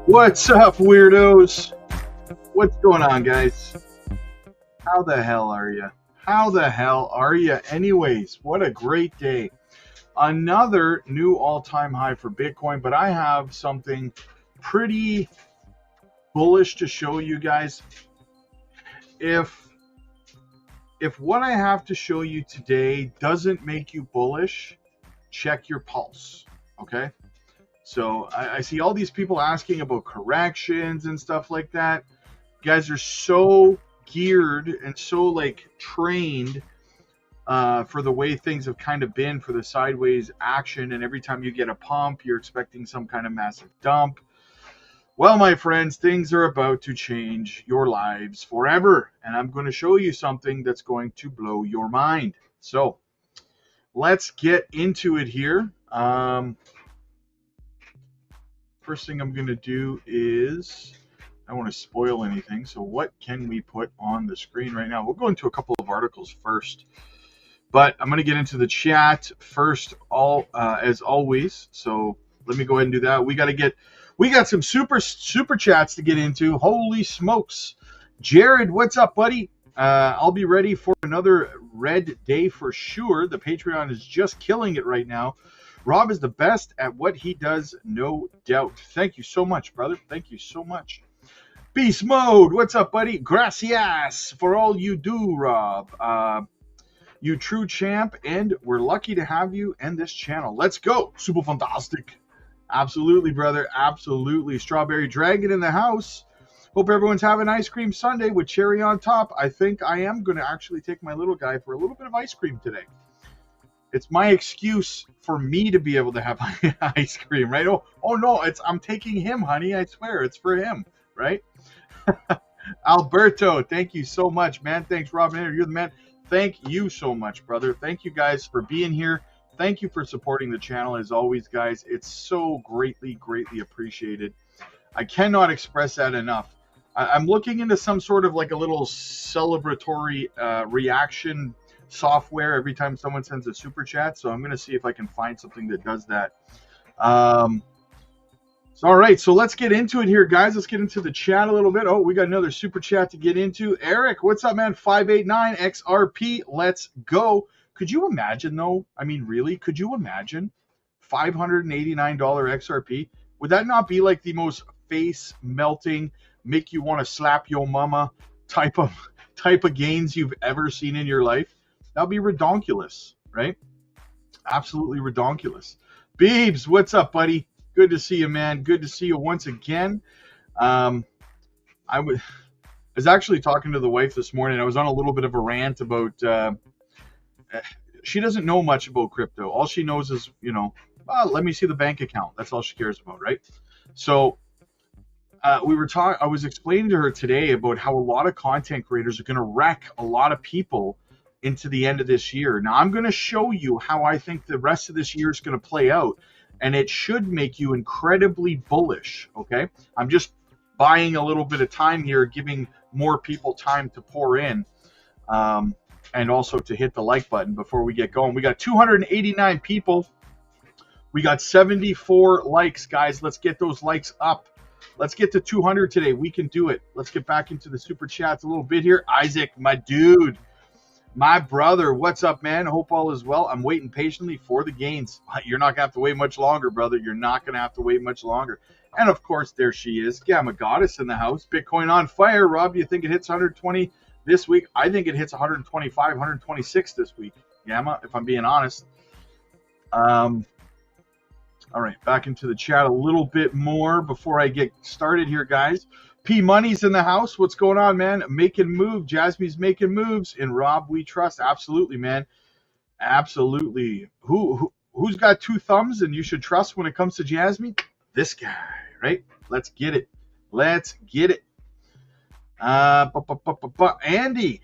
What's up, weirdos? What's going on, guys? How the hell are you? How the hell are you? Anyways, what a great day. Another new all-time high for Bitcoin, but I have something pretty bullish to show you guys. If what I have to show you today doesn't make you bullish, check your pulse, okay? So I see all these people asking about corrections and stuff like that. You guys are so geared and so like trained for the way things have kind of been for the sideways action. And every time you get a pump, you're expecting some kind of massive dump. Well, my friends, things are about to change your lives forever. And I'm going to show you something that's going to blow your mind. So let's get into it here. First thing I'm going to do is, I don't want to spoil anything, so what can we put on the screen right now? We'll go into a couple of articles first, but I'm going to get into the chat first, as always. So let me go ahead and do that. We got some super chats to get into. Holy smokes. Jared, what's up, buddy? I'll be ready for another red day for sure. The Patreon is just killing it right now. Rob is the best at what he does, no doubt. Thank you so much, brother. Thank you so much. Beast Mode, what's up, buddy? Gracias for all you do, Rob. You true champ, and we're lucky to have you and this channel. Let's go. Super fantastic. Absolutely, brother. Absolutely. Strawberry Dragon in the house. Hope everyone's having ice cream sundae with cherry on top. I think I am going to actually take my little guy for a little bit of ice cream today. It's my excuse for me to be able to have ice cream, right? Oh no, I'm taking him, honey. I swear, it's for him, right? Alberto, thank you so much, man. Thanks, Robin. You're the man. Thank you so much, brother. Thank you guys for being here. Thank you for supporting the channel as always, guys. It's so greatly appreciated. I cannot express that enough. I'm looking into some sort of like a little celebratory reaction software every time someone sends a super chat, so I'm going to see if I can find something that does that. All right, so let's get into it here, guys. Let's get into the chat a little bit. Oh, we got another super chat to get into. Eric, what's up, man? 589 XRP, let's go. Could you imagine, though? I mean, really, could you imagine $589 XRP? Would that not be like the most face melting, make you want to slap your mama type of gains you've ever seen in your life? That'll be redonkulous, right? Absolutely redonkulous. Beebs, what's up, buddy? Good to see you, man. Good to see you once again. I was actually talking to the wife this morning. I was on a little bit of a rant about she doesn't know much about crypto. All she knows is, let me see the bank account. That's all she cares about, right? So I was explaining to her today about how a lot of content creators are going to wreck a lot of people into the end of this year. Now, I'm going to show you how I think the rest of this year is going to play out, and it should make you incredibly bullish, okay? I'm just buying a little bit of time here, giving more people time to pour in, and also to hit the like button before we get going. We got 289 people. We got 74 likes, guys. Let's get those likes up. Let's get to 200 today. We can do it. Let's get back into the super chats a little bit here. Isaac, my dude, my brother, what's up, man? Hope all is well. I'm waiting patiently for the gains. You're not going to have to wait much longer, brother. You're not going to have to wait much longer. And, of course, there she is, Gamma Goddess in the house. Bitcoin on fire. Rob, do you think it hits 120 this week? I think it hits 125, 126 this week, Gamma, if I'm being honest. All right, back into the chat a little bit more before I get started here, guys. P Money's in the house. What's going on, man? Making moves. Jasmine's making moves. In Rob, we trust. Absolutely, man. Absolutely. Who's got two thumbs and you should trust when it comes to Jasmine? This guy, right? Let's get it. Let's get it. Andy,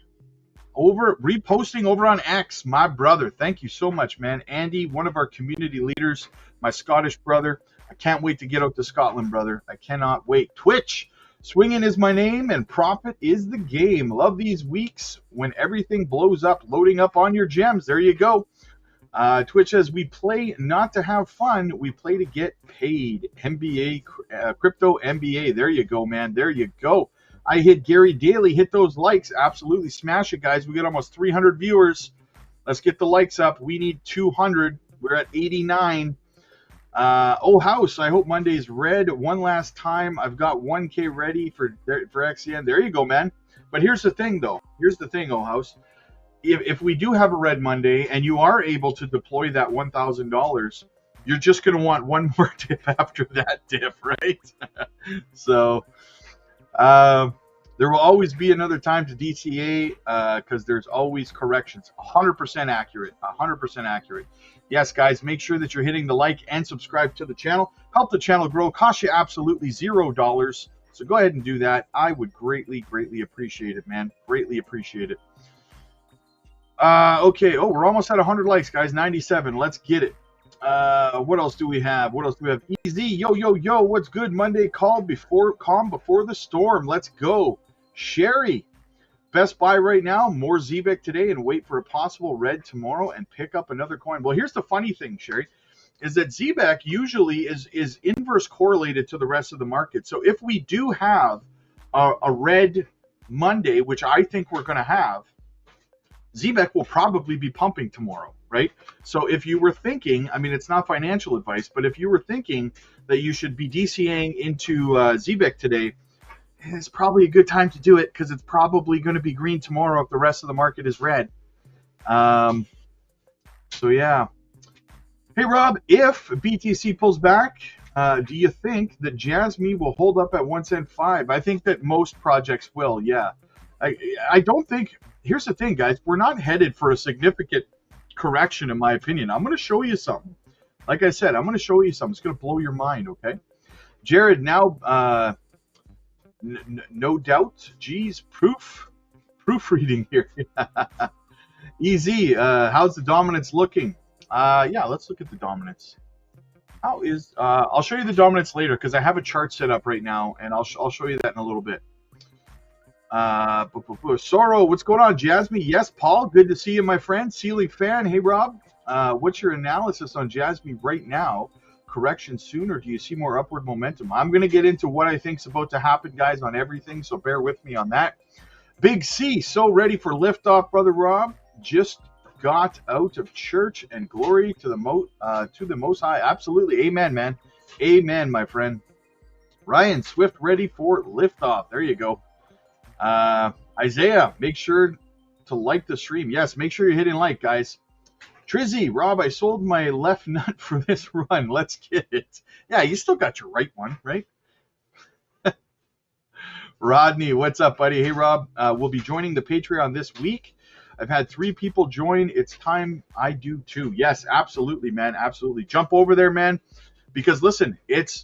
reposting over on X, my brother. Thank you so much, man. Andy, one of our community leaders, my Scottish brother. I can't wait to get out to Scotland, brother. I cannot wait. Twitch, swinging is my name and profit is the game. Love these weeks when everything blows up, loading up on your gems. There you go. Twitch says, we play not to have fun. We play to get paid. MBA, crypto MBA. There you go, man. There you go. I hit Gary Daly. Hit those likes. Absolutely. Smash it, guys. We got almost 300 viewers. Let's get the likes up. We need 200. We're at 89. House, I hope Monday's red one last time. I've got 1K ready for XCN. There you go, man. But here's the thing, though. Here's the thing, House. If we do have a red Monday and you are able to deploy that $1,000, you're just going to want one more dip after that dip, right? So there will always be another time to DCA because there's always corrections. 100% accurate. 100% accurate. Yes, guys, make sure that you're hitting the like and subscribe to the channel. Help the channel grow. Cost you absolutely $0. So go ahead and do that. I would greatly, greatly appreciate it, man. Greatly appreciate it. Okay. Oh, we're almost at 100 likes, guys. 97. Let's get it. What else do we have? What else do we have? Easy. Yo, yo, yo. What's good? Monday calm before the storm. Let's go. Sherry. Best buy right now, more ZBEC today and wait for a possible red tomorrow and pick up another coin. Well, here's the funny thing, Sherry, is that ZBEC usually is inverse correlated to the rest of the market. So if we do have a red Monday, which I think we're going to have, ZBEC will probably be pumping tomorrow, right? So if you were thinking, I mean, it's not financial advice, but if you were thinking that you should be DCAing into ZBEC today, it's probably a good time to do it because it's probably going to be green tomorrow if the rest of the market is red. So, yeah. Hey, Rob, if BTC pulls back, do you think that Jasmine will hold up at 1.5? I think that most projects will, yeah. I don't think – here's the thing, guys. We're not headed for a significant correction, in my opinion. I'm going to show you something. Like I said, I'm going to show you something. It's going to blow your mind, okay? Jared, now no doubt. Geez, proofreading here. Easy. How's the dominance looking? Yeah, let's look at the dominance. How is I'll show you the dominance later because I have a chart set up right now, and I'll show you that in a little bit. Sorrow, what's going on, Jasmine? Yes, Paul, good to see you, my friend. Ceiling fan. Hey, Rob, what's your analysis on Jasmine right now? Correction soon, or do you see more upward momentum? I'm going to get into what I think's about to happen, guys, on everything, so bear with me on that. Big C, so ready for liftoff, brother Rob. Just got out of church, and glory to the Most High. Absolutely, amen, man. Amen, my friend. Ryan Swift, ready for liftoff. There you go. Isaiah, make sure to like the stream. Yes, make sure you're hitting like, guys. Trizzy, Rob, I sold my left nut for this run. Let's get it. Yeah, you still got your right one, right? Rodney, what's up, buddy? Hey, Rob, we'll be joining the Patreon this week. I've had 3 people join. It's time I do too. Yes, absolutely, man. Absolutely. Jump over there, man. Because listen,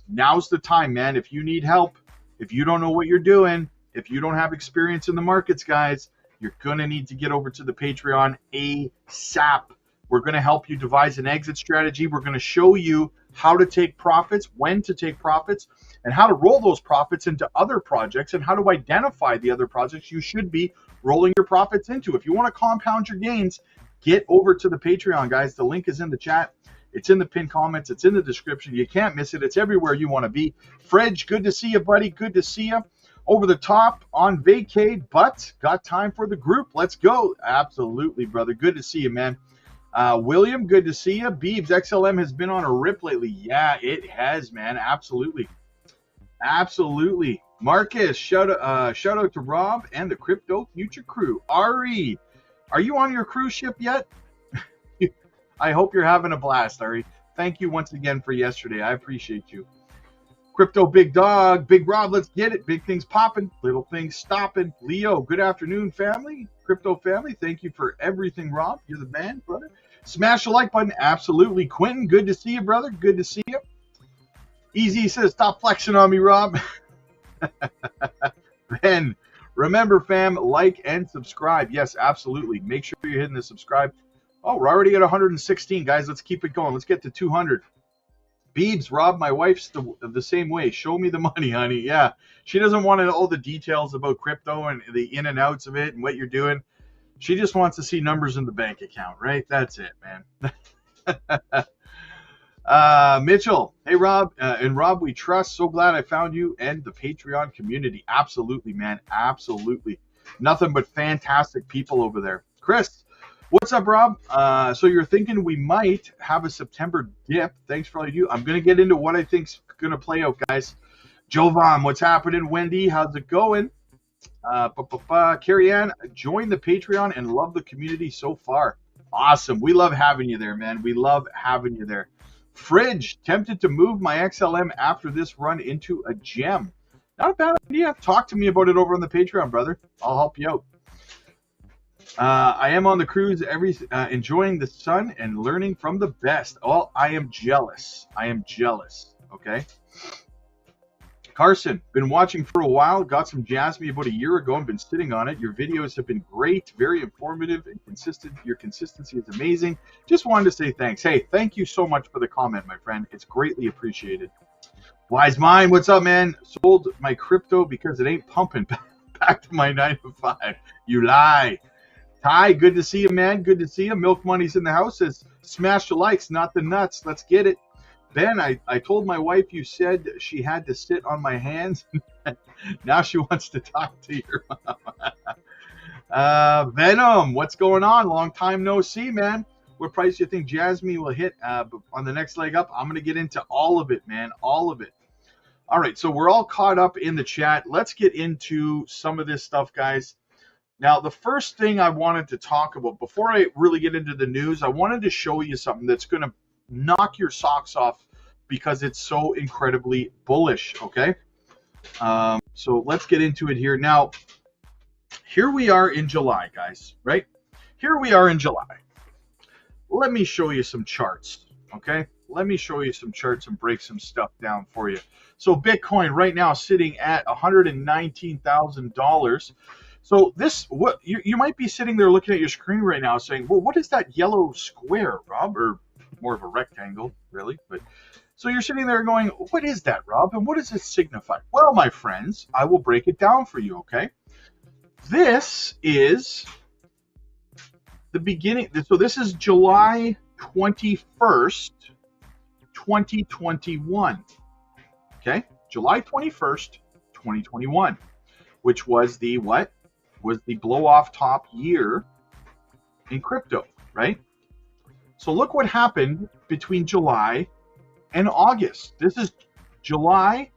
now's the time, man. If you need help, if you don't know what you're doing, if you don't have experience in the markets, guys, you're going to need to get over to the Patreon ASAP. We're going to help you devise an exit strategy. We're going to show you how to take profits, when to take profits, and how to roll those profits into other projects, and how to identify the other projects you should be rolling your profits into. If you want to compound your gains, get over to the Patreon, guys. The link is in the chat. It's in the pinned comments. It's in the description. You can't miss it. It's everywhere you want to be. Fredge, good to see you, buddy. Good to see you. Over the top on vacay, but got time for the group. Let's go. Absolutely, brother. Good to see you, man. William, good to see you. Beebs, XLM has been on a rip lately. Yeah, it has, man. Absolutely. Absolutely. Marcus, shout out to Rob and the Crypto Future crew. Ari, are you on your cruise ship yet? I hope you're having a blast, Ari. Thank you once again for yesterday. I appreciate you. Crypto Big Dog, Big Rob, let's get it. Big things popping, little things stopping. Leo, good afternoon, family. Crypto family, thank you for everything, Rob. You're the man, brother. Smash the like button. Absolutely. Quentin, good to see you, brother. Good to see you. Easy says, stop flexing on me, Rob. Ben, remember, fam, like and subscribe. Yes, absolutely. Make sure you're hitting the subscribe. Oh, we're already at 116, guys. Let's keep it going. Let's get to 200. Beebs, Rob, my wife's the same way. Show me the money, honey. Yeah, she doesn't want to know all the details about crypto and the in and outs of it and what you're doing. She just wants to see numbers in the bank account, right? That's it, man. Mitchell, hey, Rob. And Rob, we trust. So glad I found you and the Patreon community. Absolutely, man. Absolutely. Nothing but fantastic people over there. Chris, what's up, Rob? So you're thinking we might have a September dip. Thanks for all you do. I'm going to get into what I think's going to play out, guys. Jovan, what's happening? Wendy, how's it going? Carrie Ann, join the Patreon and love the community so far. Awesome. We love having you there, man. We love having you there. Fridge, tempted to move my XLM after this run into a gem. Not a bad idea. Talk to me about it over on the Patreon, brother. I'll help you out. I am on the cruise, enjoying the sun and learning from the best. Oh, I am jealous. I am jealous. Okay. Carson, been watching for a while. Got some Jasmine about a year ago and been sitting on it. Your videos have been great, very informative and consistent. Your consistency is amazing. Just wanted to say thanks. Hey, thank you so much for the comment, my friend. It's greatly appreciated. Wise Mind, what's up, man? Sold my crypto because it ain't pumping. Back to my 9 to 5. You lie. Ty, good to see you, man. Good to see you. Milk Money's in the house. Says, smash the likes, not the nuts. Let's get it. Ben, I told my wife you said she had to sit on my hands. Now she wants to talk to your mom. Venom, what's going on? Long time no see, man. What price do you think Jasmine will hit on the next leg up? I'm going to get into all of it, man. All of it. All right, so we're all caught up in the chat. Let's get into some of this stuff, guys. Now, the first thing I wanted to talk about, before I really get into the news, I wanted to show you something that's going to knock your socks off because it's so incredibly bullish, okay? So let's get into it here. Now, here we are in July, guys, right? Here we are in July. Let me show you some charts, okay? Let me show you some charts and break some stuff down for you. So Bitcoin right now sitting at $119,000. So this, what you might be sitting there looking at your screen right now saying, well, what is that yellow square, Rob? Or more of a rectangle, really. But so you're sitting there going, what is that, Rob? And what does it signify? Well, my friends, I will break it down for you, okay? This is the beginning. So this is July 21st, 2021. Okay? July 21st, 2021, which was the what? Was the blow off top year in crypto, right? So look what happened between July and August. This is July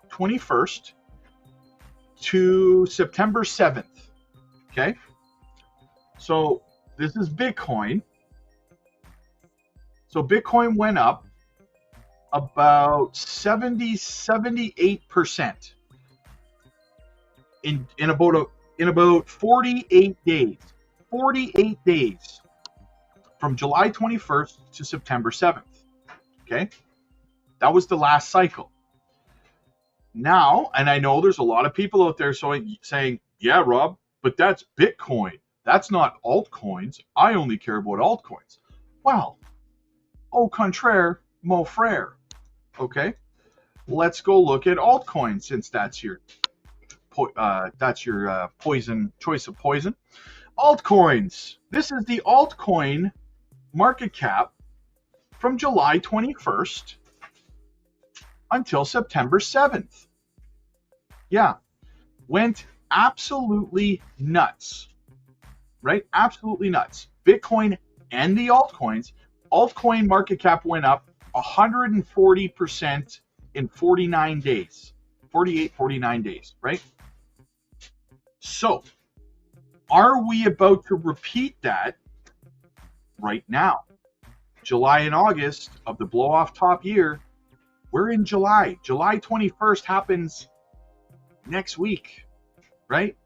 21st to September 7th. Okay? So this is Bitcoin. So Bitcoin went up about 78% in about 48 days. 48 days from July 21st to September 7th. Okay? That was the last cycle. Now, and I know there's a lot of people out there saying, yeah, Rob, but that's Bitcoin. That's not altcoins. I only care about altcoins. Well, au contraire, mon frère. Okay? Let's go look at altcoins since that's your poison choice of poison. Altcoins. This is the altcoin market cap from July 21st until September 7th. Yeah, went absolutely nuts, right? Absolutely nuts. Bitcoin and the altcoins. Altcoin market cap went up 140% in 49 days. 49 days, right? So, are we about to repeat that right now? July and August of the blow-off top year, we're in July. July 21st happens next week, right?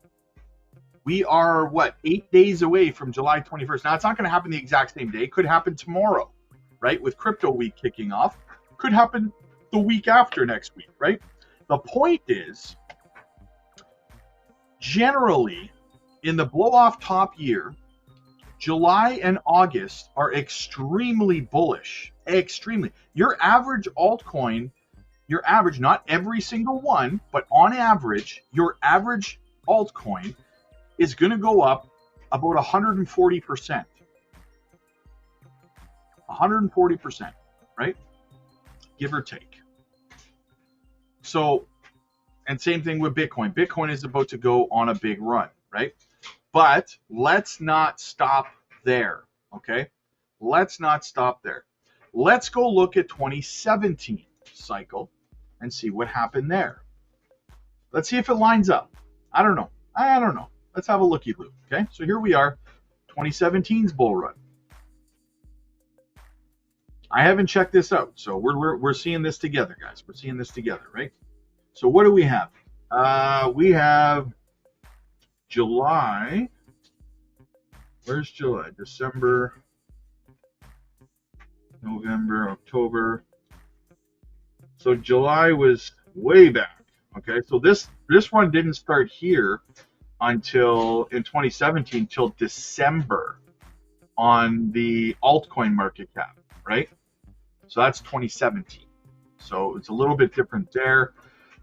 We are, 8 days away from July 21st. Now, it's not going to happen the exact same day. It could happen tomorrow, right? With crypto week kicking off. Could happen the week after next week, right? The point is, generally, in the blow-off top year, July and August are extremely bullish. Extremely. Your average altcoin, not every single one, but on average, your average altcoin is going to go up about 140%. 140%, right? Give or take. So, and same thing with Bitcoin. Bitcoin is about to go on a big run, right? But let's not stop there, okay? Let's not stop there. Let's go look at 2017 cycle and see what happened there. Let's see if it lines up. I don't know. Let's have a looky-loo, okay? So here we are, 2017's bull run. I haven't checked this out, so we're seeing this together, guys. We're seeing this together, right? So what do we have? We have July. Where's July? December, November, October. So July was way back. Okay, so this one didn't start here until in 2017 till December on the altcoin market cap, right? So that's 2017. So it's a little bit different there.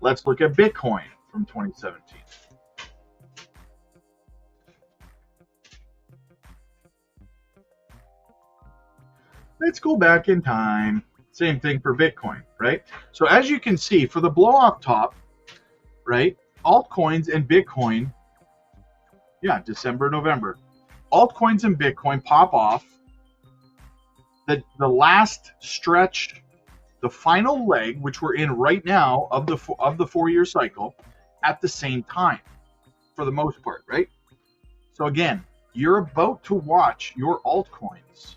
Let's look at Bitcoin from 2017. Let's go back in time. Same thing for Bitcoin, right? So as you can see, for the blow off top, right, altcoins and Bitcoin, yeah, December, November. Altcoins and Bitcoin pop off. The last stretch, the final leg, which we're in right now of the 4-year cycle, at the same time, for the most part, right? So again, you're about to watch your altcoins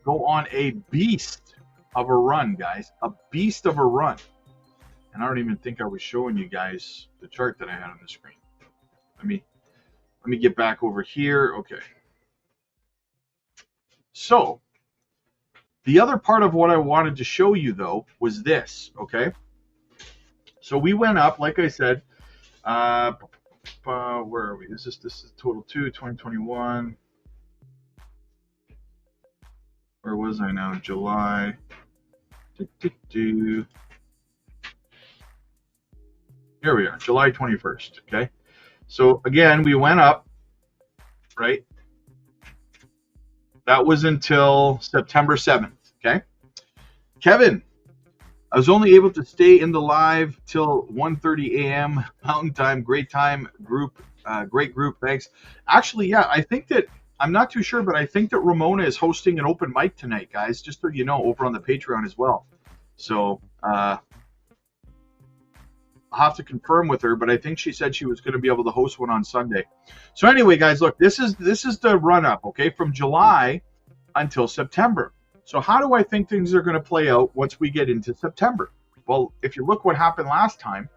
go on a beast of a run, guys. A beast of a run. And I don't even think I was showing you guys the chart that I had on the screen. Let me get back over here. Okay. So, the other part of what I wanted to show you, though, was this, okay? So we went up, like I said, where are we? This is total 2, 2021. Where was I now? July. Here we are, July 21st, okay? So again, we went up, right? That was until September 7th, okay? Kevin, I was only able to stay in the live till 1:30 a.m. Mountain Time. Great time, group, great group, thanks. Actually, yeah, I think that, I'm not too sure, but I think that Ramona is hosting an open mic tonight, guys, just so you know, over on the Patreon as well. So, I'll have to confirm with her, but I think she said she was going to be able to host one on Sunday. So anyway, guys, look, this is the run up, okay, from July until September. So how do I think things are going to play out once we get into September? Well, if you look what happened last time,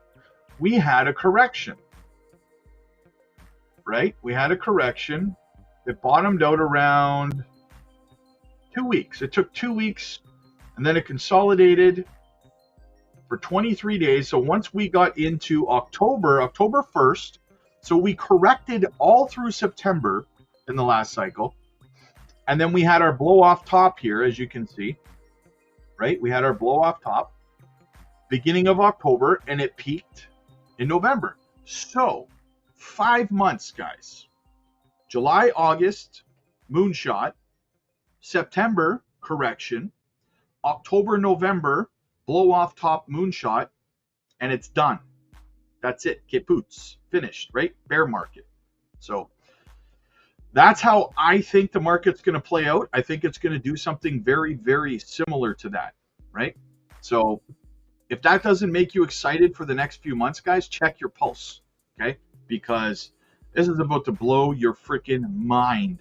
we had a correction, right? We had a correction. It bottomed out around 2 weeks. It took 2 weeks, and then it consolidated for 23 days. So once we got into October 1st, so we corrected all through September in the last cycle. And then we had our blow off top here, as you can see, right? We had our blow off top beginning of October, and it peaked in November. So 5 months, guys. July, August, moonshot. September, correction. October, November, blow off top, moonshot, and it's done. That's it. Kaput. Finished, right? Bear market. So that's how I think the market's going to play out. I think it's going to do something very, very similar to that, right? So if that doesn't make you excited for the next few months, guys, check your pulse, okay? Because this is about to blow your freaking mind.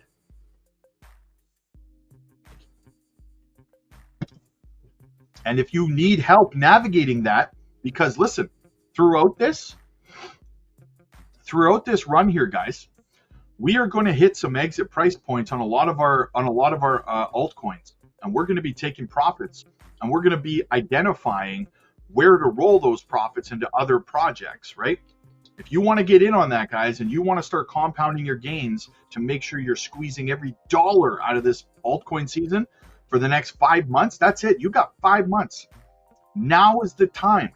And if you need help navigating that, because listen, throughout this run here, guys, we are going to hit some exit price points on a lot of our altcoins, and we're going to be taking profits, and we're going to be identifying where to roll those profits into other projects, right? If you want to get in on that, guys, and you want to start compounding your gains to make sure you're squeezing every dollar out of this altcoin season for the next 5 months, that's it. You got 5 months. Now is the time.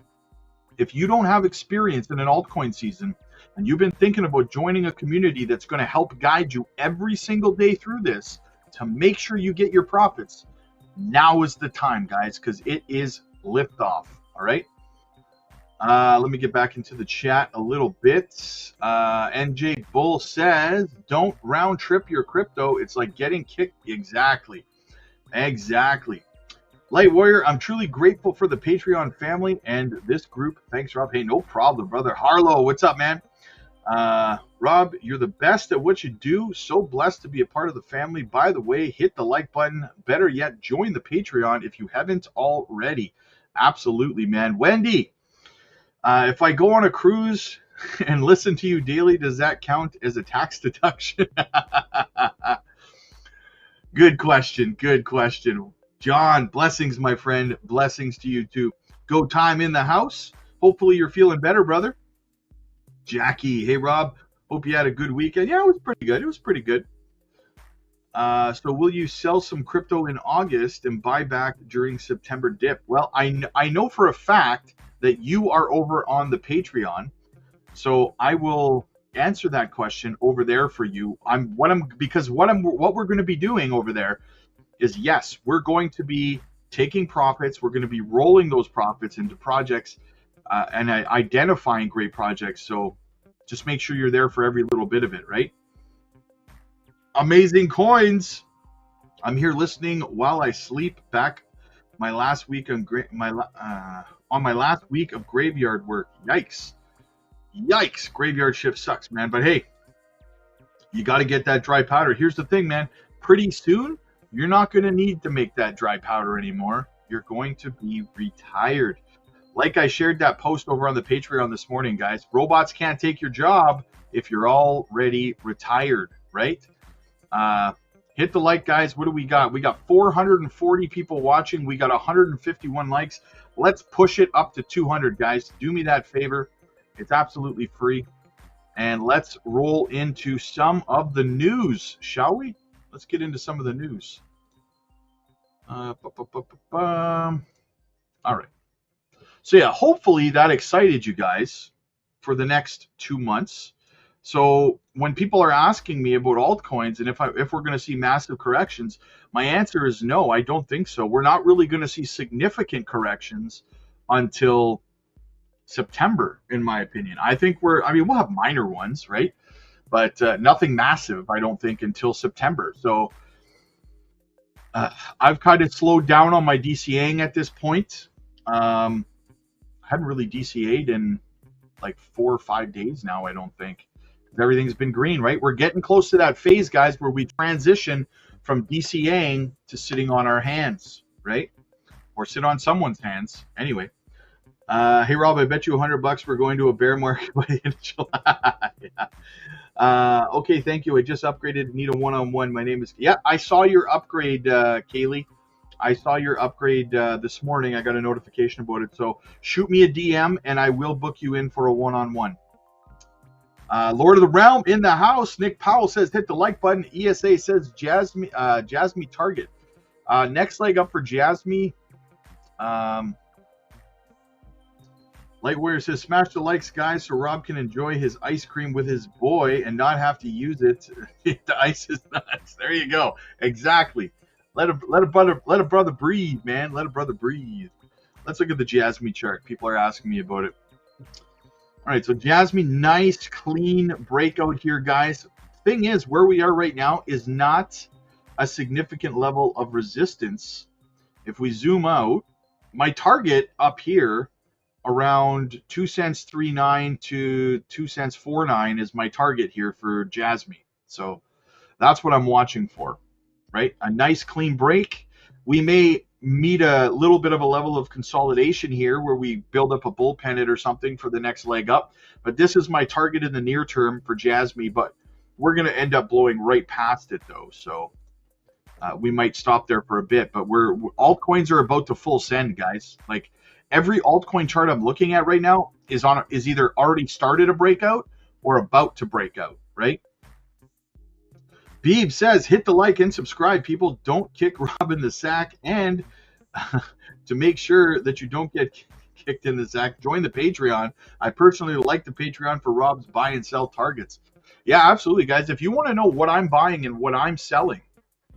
If you don't have experience in an altcoin season and you've been thinking about joining a community that's going to help guide you every single day through this to make sure you get your profits, now is the time, guys, because it is liftoff. All right. Let me get back into the chat a little bit. NJ Bull says, don't round trip your crypto. It's like getting kicked. Exactly. Light Warrior, I'm truly grateful for the Patreon family and this group. Thanks, Rob. Hey, no problem, brother. Harlow, what's up, man? Rob, you're the best at what you do. So blessed to be a part of the family. By the way, hit the like button. Better yet, join the Patreon if you haven't already. Absolutely, man. Wendy, if I go on a cruise and listen to you daily, does that count as a tax deduction? Good question. John, blessings, my friend. Blessings to you too. Go time in the house. Hopefully you're feeling better, brother. Jackie, hey, Rob. Hope you had a good weekend. Yeah, it was pretty good. So will you sell some crypto in August and buy back during September dip? Well, I know for a fact that you are over on the Patreon. So I will answer that question over there for you. What we're going to be doing over there is, yes, we're going to be taking profits. We're going to be rolling those profits into projects and identifying great projects. So just make sure you're there for every little bit of it, right? Amazing coins. I'm here listening while I sleep. Back my last week on my last week of graveyard work. Yikes. Graveyard shift sucks, man. But hey, you got to get that dry powder. Here's the thing, man. Pretty soon, you're not going to need to make that dry powder anymore. You're going to be retired. Like I shared that post over on the Patreon this morning, guys. Robots can't take your job if you're already retired, right? Hit the like, guys. What do we got? We got 440 people watching. We got 151 likes. Let's push it up to 200, guys. Do me that favor. It's absolutely free. And let's roll into some of the news, shall we? Let's get into some of the news. All right. So yeah, hopefully that excited you guys for the next 2 months. So when people are asking me about altcoins and if we're going to see massive corrections, my answer is no, I don't think so. We're not really going to see significant corrections until September, in my opinion. I think we'll have minor ones, right? But nothing massive, I don't think, until September. So I've kind of slowed down on my DCAing at this point. I haven't really DCA'd in like 4 or 5 days now, I don't think. Everything's been green, right? We're getting close to that phase, guys, where we transition from DCAing to sitting on our hands, right? Or sit on someone's hands. Anyway. Hey, Rob, I bet you $100 we're going to a bear market by the end of July. Yeah. Okay, thank you. I just upgraded. Need a one-on-one. My name is... Yeah, I saw your upgrade, Kaylee. I saw your upgrade this morning. I got a notification about it. So shoot me a DM, and I will book you in for a one-on-one. Lord of the Realm in the house. Nick Powell says, hit the like button. ESA says, Jasmine target. Next leg up for Jasmine. Lightwear says, smash the likes, guys, so Rob can enjoy his ice cream with his boy and not have to use it. The ice is nuts. There you go. Exactly. Let a brother breathe, man. Let a brother breathe. Let's look at the Jasmine chart. People are asking me about it. All right, so Jasmine, nice, clean breakout here, guys. Thing is, where we are right now is not a significant level of resistance. If we zoom out, my target up here around 2 cents 39 to 2 cents 49 is my target here for Jasmine. So that's what I'm watching for, right? A nice clean break. We may meet a little bit of a level of consolidation here where we build up a bull pennant or something for the next leg up. But this is my target in the near term for Jasmine, but we're going to end up blowing right past it though. So we might stop there for a bit, but altcoins are about to full send, guys. Like, every altcoin chart I'm looking at right now is either already started a breakout or about to break out, right? Beeb says, hit the like and subscribe. People, don't kick Rob in the sack. And to make sure that you don't get kicked in the sack, join the Patreon. I personally like the Patreon for Rob's buy and sell targets. Yeah, absolutely, guys. If you want to know what I'm buying and what I'm selling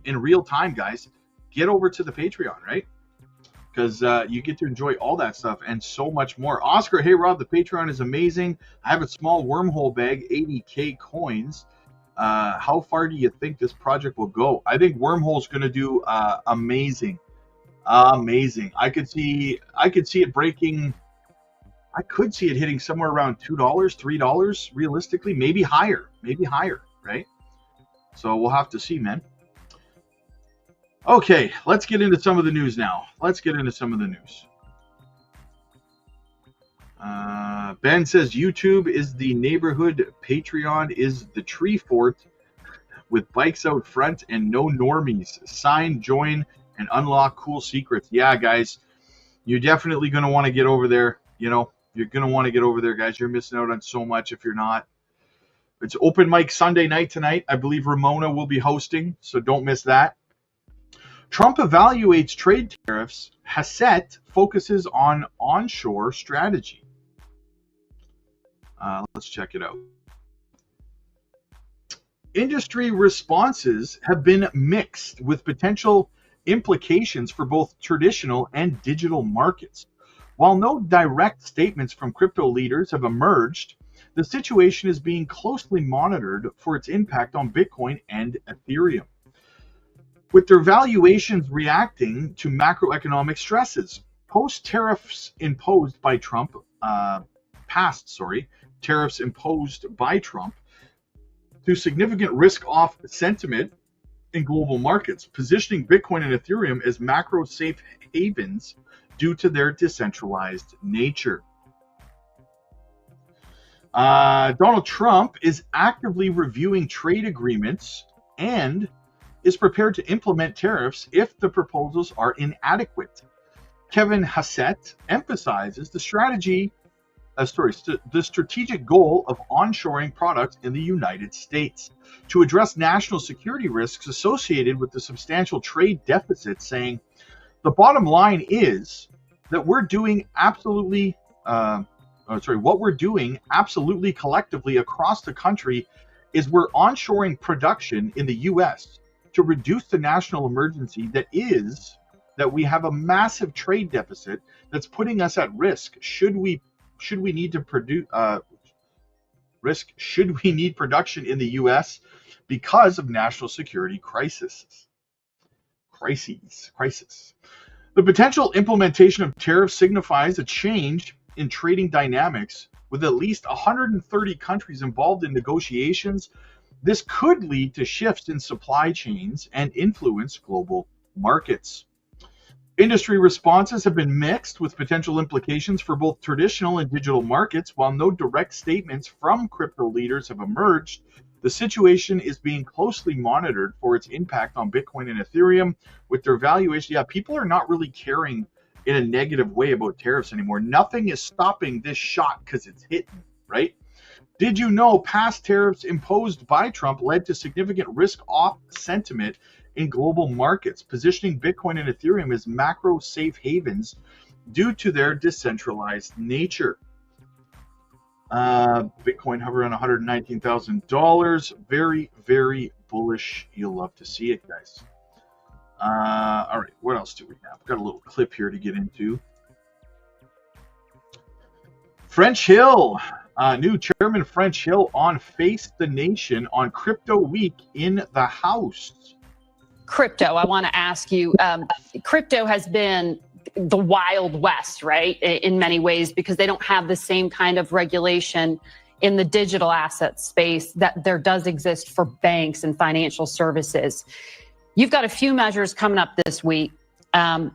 in real time, guys, get over to the Patreon, right? Because you get to enjoy all that stuff and so much more. Oscar, hey, Rob, the Patreon is amazing. I have a small wormhole bag, 80K coins. How far do you think this project will go? I think Wormhole's going to do amazing. Amazing. I could see it breaking. I could see it hitting somewhere around $2, $3 realistically, maybe higher, right? So we'll have to see, man. Okay, let's get into some of the news now. Ben says YouTube is the neighborhood, Patreon is the tree fort with bikes out front and no normies. Sign, join, and unlock cool secrets. Yeah, guys, you're definitely going to want to get over there. You know, you're going to want to get over there, guys. You're missing out on so much if you're not. It's open mic Sunday night tonight. I believe Ramona will be hosting, so don't miss that. Trump evaluates trade tariffs. Hassett focuses on onshore strategy. Let's check it out. Industry responses have been mixed with potential implications for both traditional and digital markets. While no direct statements from crypto leaders have emerged, the situation is being closely monitored for its impact on Bitcoin and Ethereum, with their valuations reacting to macroeconomic stresses. Tariffs imposed by Trump to significant risk-off sentiment in global markets, positioning Bitcoin and Ethereum as macro safe havens due to their decentralized nature. Donald Trump is actively reviewing trade agreements and is prepared to implement tariffs if the proposals are inadequate. Kevin Hassett emphasizes the strategic goal of onshoring products in the United States to address national security risks associated with the substantial trade deficit, saying, the bottom line is that what we're doing absolutely collectively across the country is we're onshoring production in the U.S. to reduce the national emergency that we have a massive trade deficit that's putting us at risk should we need production in the U.S. because of national security crises. The potential implementation of tariffs signifies a change in trading dynamics with at least 130 countries involved in negotiations. This could lead to shifts in supply chains and influence global markets. Industry responses have been mixed, with potential implications for both traditional and digital markets. While no direct statements from crypto leaders have emerged, the situation is being closely monitored for its impact on Bitcoin and Ethereum with their valuation. Yeah, people are not really caring in a negative way about tariffs anymore. Nothing is stopping this shot because it's hitting, right? Did you know past tariffs imposed by Trump led to significant risk-off sentiment in global markets, positioning Bitcoin and Ethereum as macro safe havens due to their decentralized nature? Bitcoin hover around $119,000. Very, very bullish. You'll love to see it, guys. All right, what else do we have? We've got a little clip here to get into. French Hill. New Chairman French Hill on Face the Nation on Crypto Week in the House. Crypto, I want to ask you, crypto has been the Wild West, right, in many ways, because they don't have the same kind of regulation in the digital asset space that there does exist for banks and financial services. You've got a few measures coming up this week. How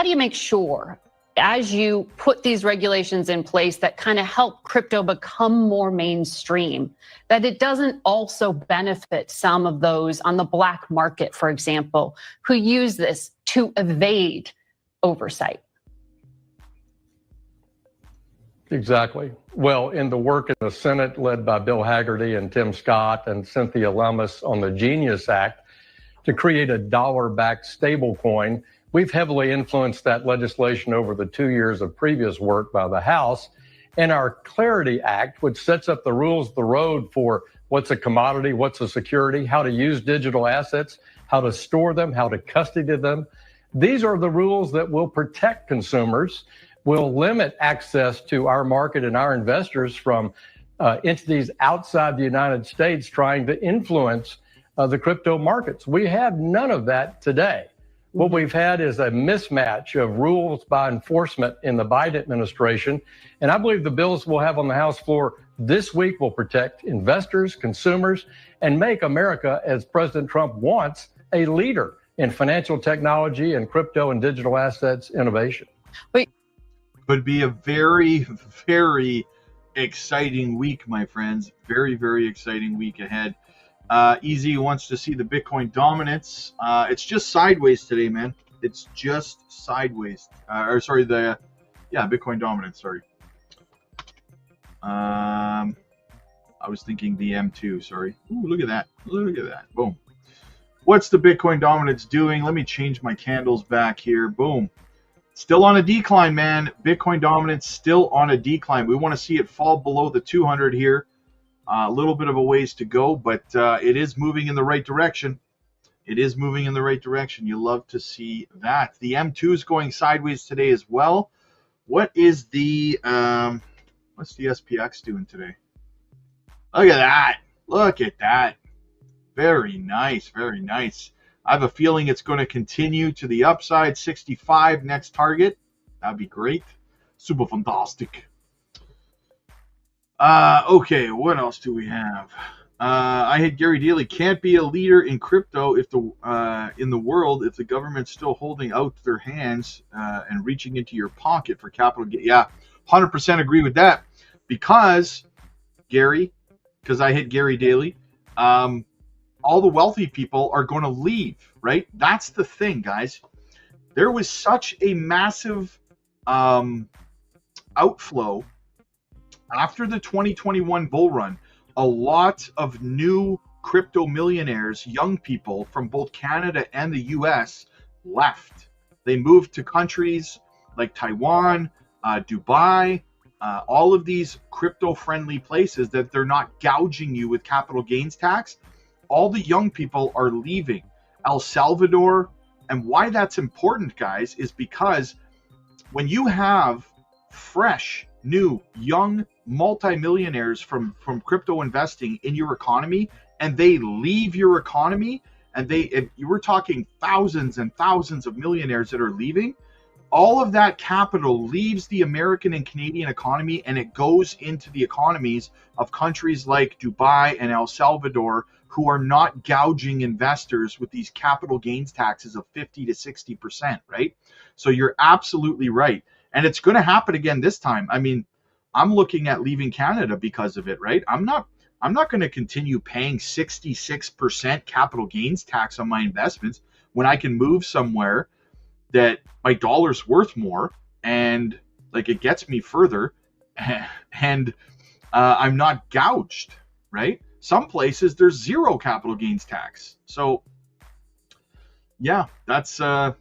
do you make sure, as you put these regulations in place that kind of help crypto become more mainstream, that it doesn't also benefit some of those on the black market, for example, who use this to evade oversight? Exactly. Well, in the work in the Senate led by Bill Hagerty and Tim Scott and Cynthia Lummis on the Genius Act to create a dollar-backed stablecoin, we've heavily influenced that legislation over the 2 years of previous work by the House. And our Clarity Act, which sets up the rules of the road for what's a commodity, what's a security, how to use digital assets, how to store them, how to custody them. These are the rules that will protect consumers, will limit access to our market and our investors from entities outside the United States trying to influence the crypto markets. We have none of that today. What we've had is a mismatch of rules by enforcement in the Biden administration. And I believe the bills we'll have on the House floor this week will protect investors, consumers, and make America, as President Trump wants, a leader in financial technology and crypto and digital assets innovation. Could be a very, very exciting week, my friends. Very, very exciting week ahead. Easy wants to see the Bitcoin dominance. It's just sideways today, man. It's just sideways. Bitcoin dominance. Sorry. I was thinking the M2. Sorry. Ooh, look at that. Look at that. Boom. What's the Bitcoin dominance doing? Let me change my candles back here. Boom. Still on a decline, man. Bitcoin dominance still on a decline. We want to see it fall below the 200 here. A little bit of a ways to go, but it is moving in the right direction. It is moving in the right direction. You love to see that. The M2 is going sideways today as well. What is the what's the SPX doing today? Look at that. Look at that. Very nice. Very nice. I have a feeling it's going to continue to the upside. 65 next target. That'd be great. Super fantastic. Okay, what else do we have? I had Gary Daly can't be a leader in crypto if in the world if the government's still holding out their hands and reaching into your pocket for capital. Yeah, 100% agree with that. Because I hit Gary Daly, all the wealthy people are going to leave, right? That's the thing, guys. There was such a massive outflow after the 2021 bull run. A lot of new crypto millionaires, young people from both Canada and the US left. They moved to countries like Taiwan, Dubai, all of these crypto-friendly places that they're not gouging you with capital gains tax. All the young people are leaving. El Salvador. And why that's important, guys, is because when you have fresh, new, young multimillionaires from crypto investing in your economy, and they leave your economy, and you were talking thousands and thousands of millionaires that are leaving, all of that capital leaves the American and Canadian economy, and it goes into the economies of countries like Dubai and El Salvador, who are not gouging investors with these capital gains taxes of 50 to 60%, right? So you're absolutely right. And it's going to happen again this time. I mean, I'm looking at leaving Canada because of it, right? I'm not going to continue paying 66% capital gains tax on my investments when I can move somewhere that my dollar's worth more, and like it gets me further, and I'm not gouged, right? Some places there's zero capital gains tax. So yeah, that's that's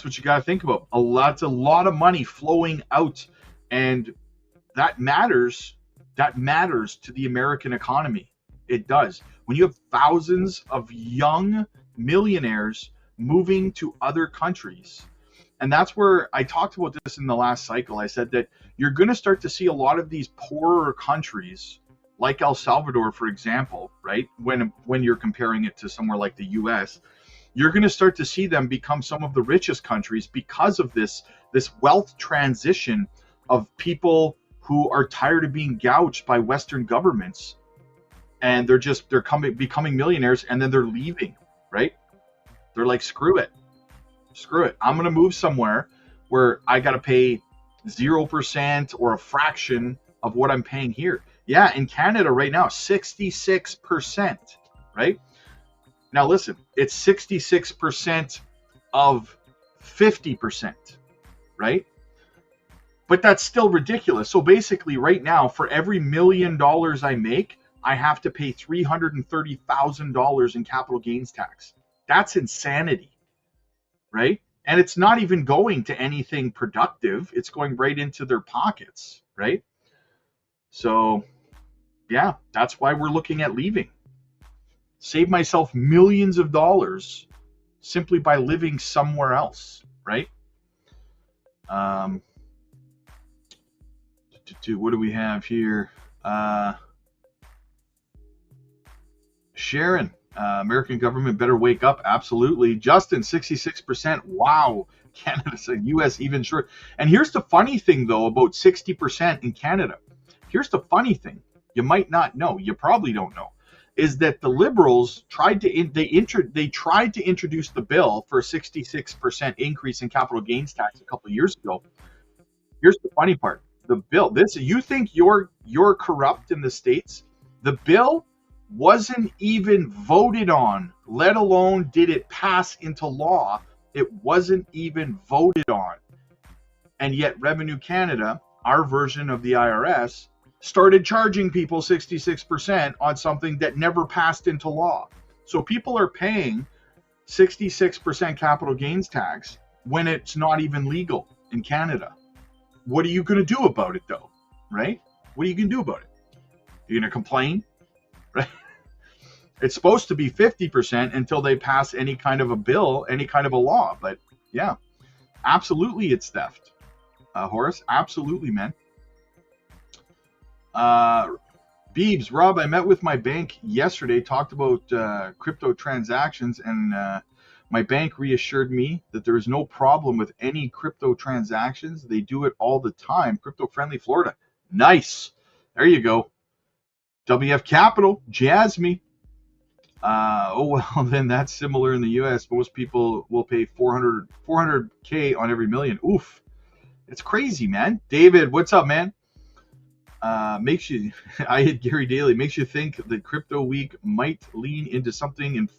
what you got to think about. A lot of money flowing out, and that matters to the American economy. It does. When you have thousands of young millionaires moving to other countries. And that's where I talked about this in the last cycle. I said that you're going to start to see a lot of these poorer countries, like El Salvador, for example, right? When you're comparing it to somewhere like the US, you're going to start to see them become some of the richest countries because of this wealth transition of people who are tired of being gouged by Western governments, and they're becoming millionaires, and then they're leaving, right? They're like, screw it. I'm going to move somewhere where I got to pay 0% or a fraction of what I'm paying here. Yeah, in Canada right now, 66%, right? Now listen, it's 66% of 50%, right? But that's still ridiculous. So basically right now, for every $1 million I make, I have to pay $330,000 in capital gains tax. That's insanity, right? And it's not even going to anything productive. It's going right into their pockets, right? So, yeah, that's why we're looking at leaving. Save myself millions of dollars simply by living somewhere else, right? What do we have here? Sharon. American government better wake up. Absolutely. Justin, 66%. Wow. Canada said US even short. And here's the funny thing, though, about 60% in Canada. Here's the funny thing. You might not know. You probably don't know. Is that the Liberals tried to introduce the bill for a 66% increase in capital gains tax a couple of years ago. Here's the funny part. The bill, you think you're corrupt in the States? The bill wasn't even voted on, let alone did it pass into law. It wasn't even voted on. And yet Revenue Canada, our version of the IRS, started charging people 66% on something that never passed into law. So people are paying 66% capital gains tax when it's not even legal in Canada. What are you going to do about it, though? Right? What are you going to do about it? You're going to complain? Right? It's supposed to be 50% until they pass any kind of a bill, any kind of a law. But yeah, absolutely it's theft. Horace, absolutely, man. Beebs, Rob, I met with my bank yesterday, talked about crypto transactions, and my bank reassured me that there is no problem with any crypto transactions. They do it all the time. Crypto-friendly Florida. Nice. There you go. WF Capital, jazz me. Then that's similar in the U.S. Most people will pay 400K on every million. Oof. It's crazy, man. David, what's up, man? I hit Gary Daly, makes you think that Crypto Week might lean into something and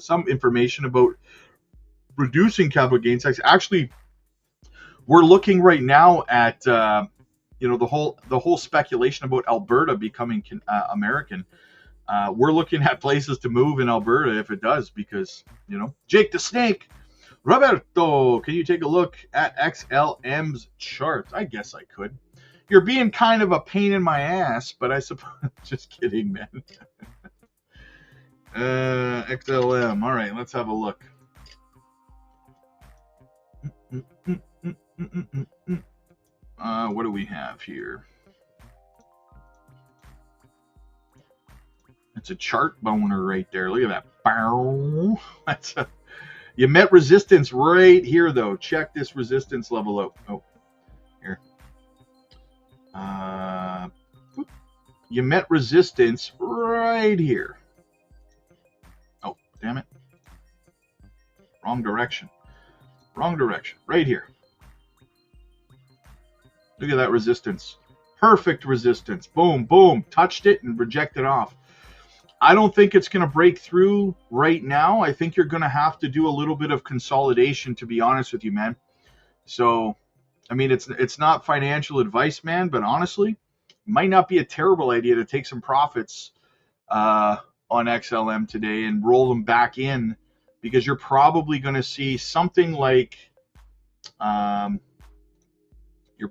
some information about reducing capital gains tax. Actually, we're looking right now at the whole speculation about Alberta becoming American. We're looking at places to move in Alberta if it does, because Jake the Snake, Roberto, can you take a look at XLM's chart? I guess I could. You're being kind of a pain in my ass, but I suppose. Just kidding, man. XLM. All right, let's have a look. What do we have here? It's a chart boner right there. Look at that. That's You met resistance right here, though. Check this resistance level out. Oh, here. You met resistance right here. Oh, damn it. Wrong direction. Wrong direction. Right here. Look at that resistance. Perfect resistance. Boom, boom. Touched it and rejected off. I don't think it's going to break through right now. I think you're going to have to do a little bit of consolidation, to be honest with you, man. So, I mean, it's not financial advice, man, but honestly, it might not be a terrible idea to take some profits on XLM today and roll them back in, because you're probably going to see something like, you're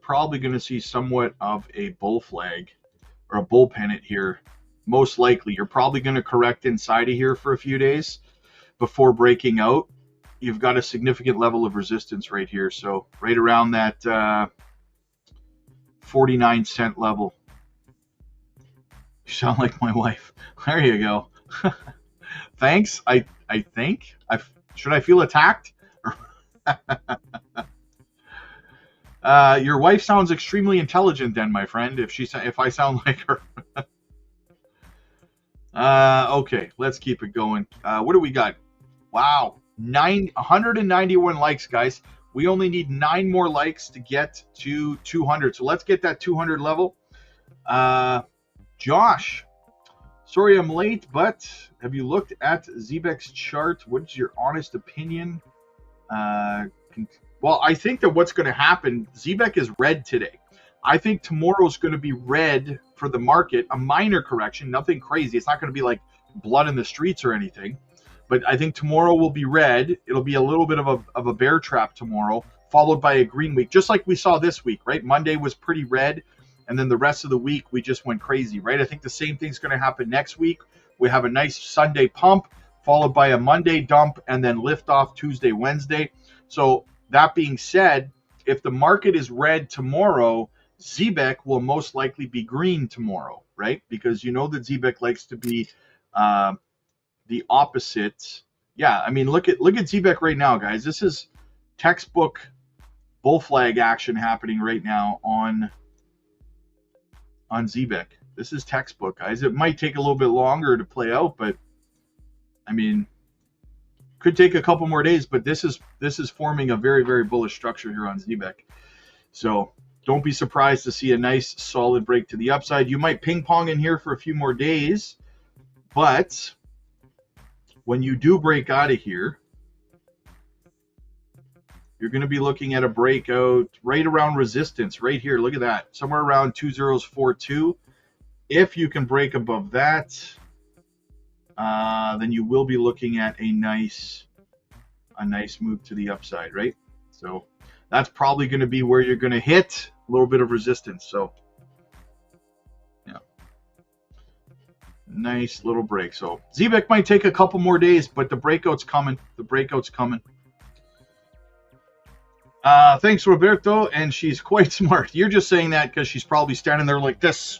probably going to see somewhat of a bull flag or a bull pennant here. Most likely, you're probably going to correct inside of here for a few days before breaking out. You've got a significant level of resistance right here. So right around that 49 cent level. You sound like my wife. There you go. Thanks. I think. Should I feel attacked? Your wife sounds extremely intelligent then, my friend, if I sound like her. Okay, let's keep it going. What do we got? Wow, 191 likes, guys. We only need 9 more likes to get to 200. So let's get that 200 level. Josh, sorry I'm late, but have you looked at Zebek's chart? What's your honest opinion? Well, I think that what's going to happen, Zebek is red today. I think tomorrow's going to be red for the market, a minor correction, nothing crazy. It's not going to be like blood in the streets or anything. But I think tomorrow will be red. It'll be a little bit of a bear trap tomorrow, followed by a green week, just like we saw this week, right? Monday was pretty red, and then the rest of the week we just went crazy, right? I think the same thing's going to happen next week. We have a nice Sunday pump, followed by a Monday dump, and then lift off Tuesday, Wednesday. So that being said, if the market is red tomorrow, Zebek will most likely be green tomorrow, right? Because you know that Zebek likes to be the opposite. Yeah, I mean, look at Zebek right now, guys. This is textbook bull flag action happening right now on Zebek. This is textbook, guys. It might take a little bit longer to play out, but I mean, could take a couple more days. But this is forming a very, very bullish structure here on Zebek. So don't be surprised to see a nice solid break to the upside. You might ping pong in here for a few more days, but when you do break out of here, you're going to be looking at a breakout right around resistance right here. Look at that, somewhere around 2042. If you can break above that, then you will be looking at a nice move to the upside, right? So that's probably going to be where you're going to hit a little bit of resistance. So yeah, nice little break. So Zebek might take a couple more days, but the breakout's coming. The breakout's coming. Thanks, Roberto. And she's quite smart. You're just saying that because she's probably standing there like this.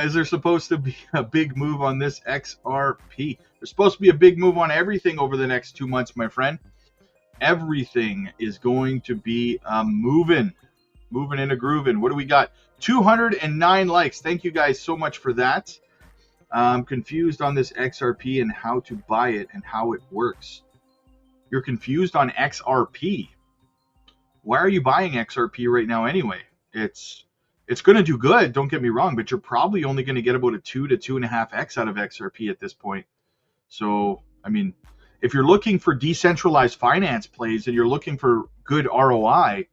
Is there supposed to be a big move on this XRP? There's supposed to be a big move on everything over the next 2 months, my friend. Everything is going to be moving and a grooving. What do we got? 209 likes. Thank you guys so much for that. I'm confused on this XRP and how to buy it and how it works. You're confused on XRP. Why are you buying XRP right now anyway? It's going to do good, don't get me wrong, but you're probably only going to get about a 2 to 2.5x out of XRP at this point. So, I mean, if you're looking for decentralized finance plays and you're looking for good ROI,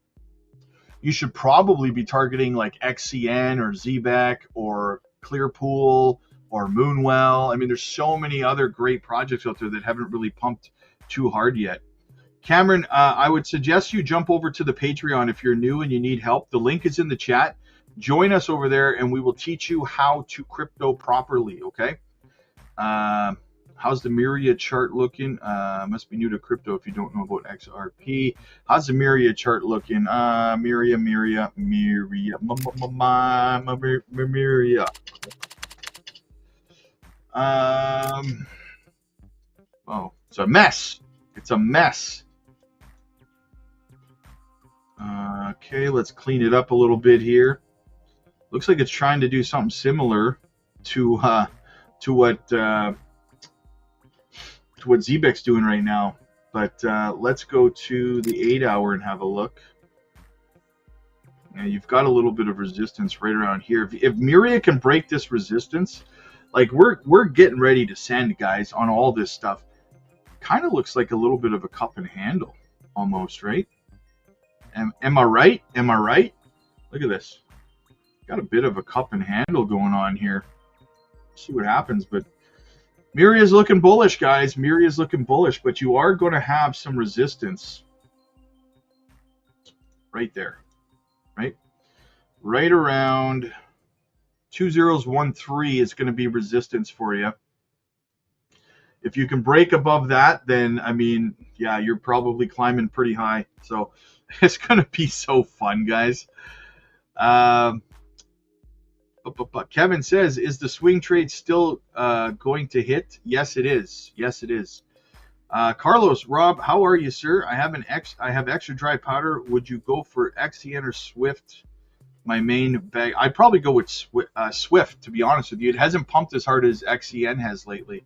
you should probably be targeting like XCN or Zebek or Clearpool or Moonwell. I mean, there's so many other great projects out there that haven't really pumped too hard yet. Cameron, I would suggest you jump over to the Patreon if you're new and you need help. The link is in the chat. Join us over there and we will teach you how to crypto properly, okay? How's the Myriad chart looking? Must be new to crypto if you don't know about XRP. How's the Myriad chart looking? Myriad. Oh, it's a mess. It's a mess. Okay, let's clean it up a little bit here. Looks like it's trying to do something similar to what Zebek's doing right now. But let's go to the 8 hour and have a look. Now you've got a little bit of resistance right around here. If Miria can break this resistance, like we're getting ready to send, guys, on all this stuff. Kind of looks like a little bit of a cup and handle almost, right? Am I right? Am I right? Look at this. Got a bit of a cup and handle going on here. See what happens, but Miria is looking bullish, guys. Miria is looking bullish, but you are going to have some resistance right there, right around 2013 is going to be resistance for you. If you can break above that, then I mean, yeah, you're probably climbing pretty high. So it's going to be so fun, guys. Kevin says, is the swing trade still going to hit? Yes, it is. Yes, it is. Carlos, Rob, how are you, sir? I have extra dry powder. Would you go for XEN or Swift? My main bag. I'd probably go with Swift, to be honest with you. It hasn't pumped as hard as XEN has lately.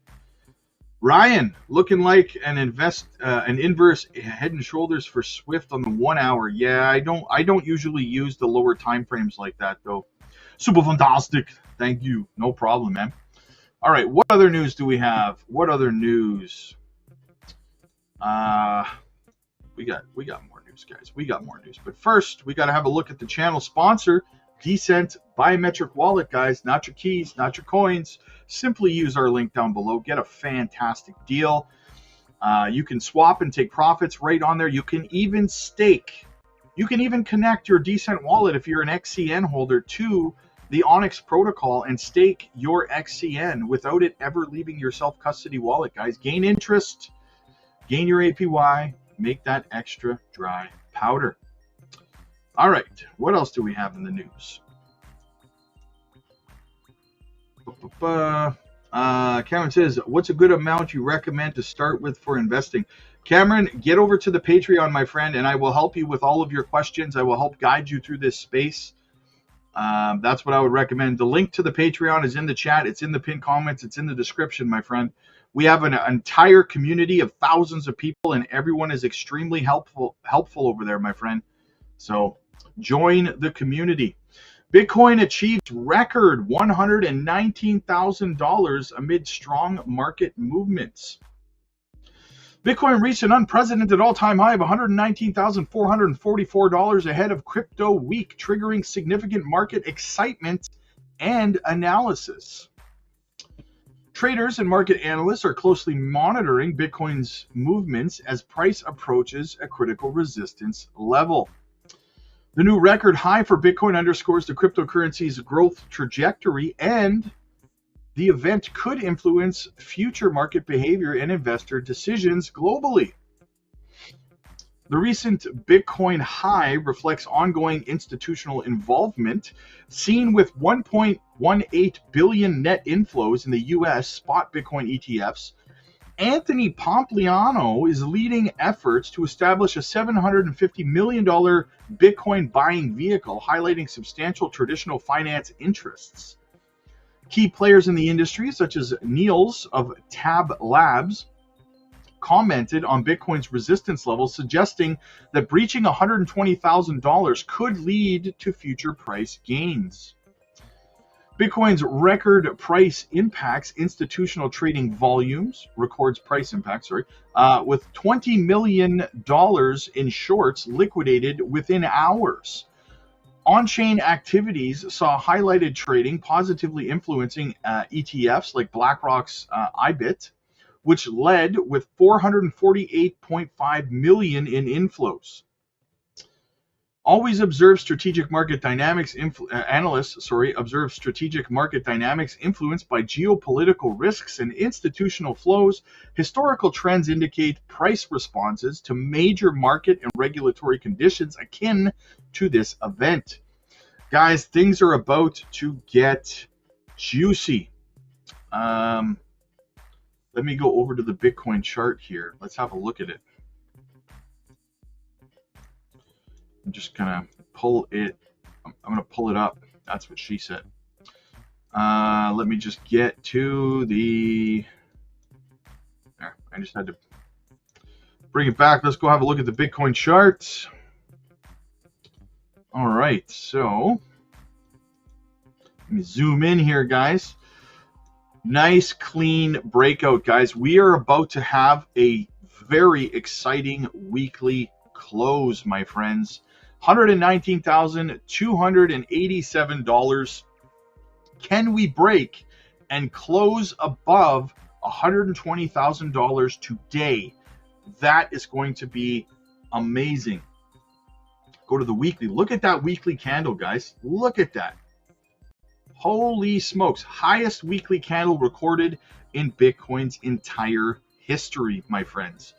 Ryan, looking like an inverse head and shoulders for Swift on the 1 hour. Yeah, I don't usually use the lower time frames like that though. Super fantastic. Thank you. No problem, man. All right, what other news do we have? What other news? We got more news, guys. We got more news. But first, we got to have a look at the channel sponsor, Decent Biometric Wallet, guys. Not your keys, not your coins. Simply use our link down below. Get a fantastic deal. You can swap and take profits right on there. You can even stake. You can even connect your Decent wallet if you're an XCN holder to the Onyx protocol and stake your XCN without it ever leaving your self-custody wallet, guys. Gain interest, gain your APY, make that extra dry powder. All right, what else do we have in the news? Cameron says, what's a good amount you recommend to start with for investing? Cameron, get over to the Patreon, my friend, and I will help you with all of your questions. I will help guide you through this space. That's what I would recommend. The link to the Patreon is in the chat. It's in the pinned comments. It's in the description, my friend. We have an entire community of thousands of people, and everyone is extremely helpful over there, my friend. So join the community. Bitcoin achieved record $119,000 amid strong market movements. Bitcoin reached an unprecedented all-time high of $119,444 ahead of crypto week, triggering significant market excitement and analysis. Traders and market analysts are closely monitoring Bitcoin's movements as price approaches a critical resistance level. The new record high for Bitcoin underscores the cryptocurrency's growth trajectory, and the event could influence future market behavior and investor decisions globally. The recent Bitcoin high reflects ongoing institutional involvement, seen with 1.18 billion net inflows in the U.S. spot Bitcoin ETFs. Anthony Pompliano is leading efforts to establish a $750 million Bitcoin buying vehicle, highlighting substantial traditional finance interests. Key players in the industry, such as Niels of Tab Labs, commented on Bitcoin's resistance levels, suggesting that breaching $120,000 could lead to future price gains. Bitcoin's record price impacts institutional trading volumes, with $20 million in shorts liquidated within hours. On-chain activities saw highlighted trading positively influencing ETFs like BlackRock's IBIT, which led with 448.5 million in inflows. Analysts observe strategic market dynamics influenced by geopolitical risks and institutional flows. Historical trends indicate price responses to major market and regulatory conditions akin to this event. Guys, things are about to get juicy. Let me go over to the Bitcoin chart here. Let's have a look at it. I'm just gonna pull it. I'm gonna pull it up. That's what she said. Let me just get to the. There, I just had to bring it back. Let's go have a look at the Bitcoin chart. All right, so let me zoom in here, guys. Nice, clean breakout, guys. We are about to have a very exciting weekly close, my friends. $119,287. Can we break and close above $120,000 today? That is going to be amazing. Go to the weekly. Look at that weekly candle, guys. Look at that. Holy smokes. Highest weekly candle recorded in Bitcoin's entire history, my friends.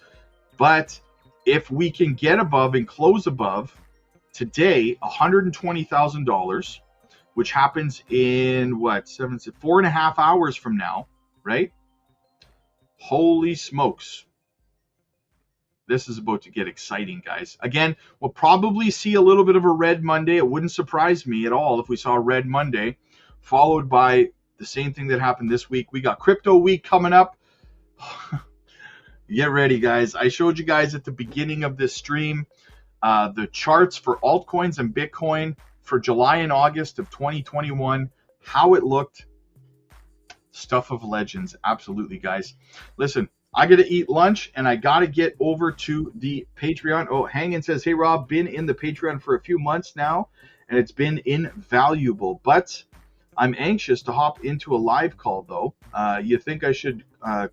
But if we can get above and close above today, $120,000, which happens in what, 4.5 hours from now, right? Holy smokes. This is about to get exciting, guys. Again, we'll probably see a little bit of a red Monday. It wouldn't surprise me at all if we saw a red Monday, followed by the same thing that happened this week. We got crypto week coming up. Get ready, guys. I showed you guys at the beginning of this stream the charts for altcoins and Bitcoin for July and August of 2021, how it looked. Stuff of legends. Absolutely, guys. Listen, I got to eat lunch and I got to get over to the Patreon. Oh, Hangin says, hey, Rob, been in the Patreon for a few months now and it's been invaluable, but I'm anxious to hop into a live call, though. You think I should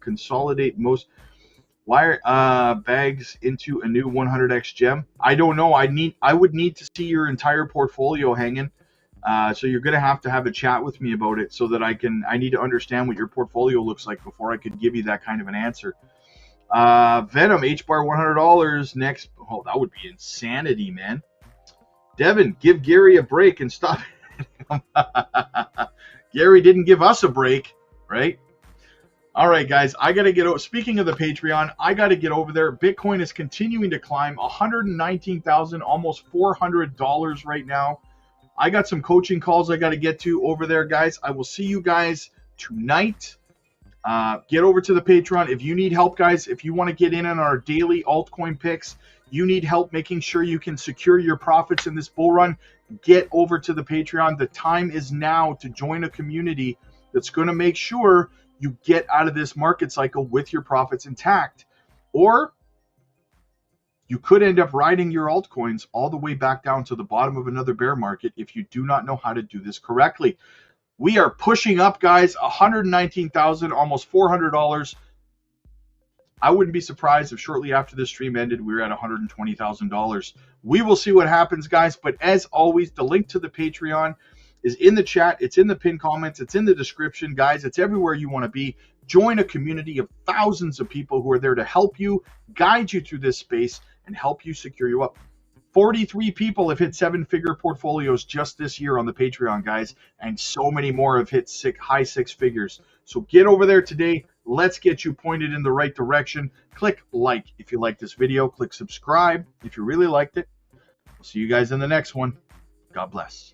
consolidate most wire bags into a new 100x gem? I don't know. I would need to see your entire portfolio, Hanging. So you're going to have a chat with me about it so that I need to understand what your portfolio looks like before I could give you that kind of an answer. Venom, H-bar $100 next. Oh, that would be insanity, man. Devin, give Gary a break and stop. Gary didn't give us a break, right? All right, guys, I got to get over. Speaking of the Patreon, I got to get over there. Bitcoin is continuing to climb, $119,000, almost $400 right now. I got some coaching calls I got to get to over there, guys. I will see you guys tonight. Get over to the Patreon. If you need help, guys, if you want to get in on our daily altcoin picks, you need help making sure you can secure your profits in this bull run, get over to the Patreon. The time is now to join a community that's going to make sure you get out of this market cycle with your profits intact. Or you could end up riding your altcoins all the way back down to the bottom of another bear market if you do not know how to do this correctly. We are pushing up, guys, $119,000, almost $400. I wouldn't be surprised if shortly after this stream ended, we were at $120,000. We will see what happens, guys. But as always, the link to the Patreon is in the chat. It's in the pinned comments. It's in the description, guys. It's everywhere you want to be. Join a community of thousands of people who are there to help you, guide you through this space, and help you secure you up. 43 people have hit seven-figure portfolios just this year on the Patreon, guys, and so many more have hit high six figures. So get over there today. Let's get you pointed in the right direction. Click like if you like this video. Click subscribe if you really liked it. We'll see you guys in the next one. God bless.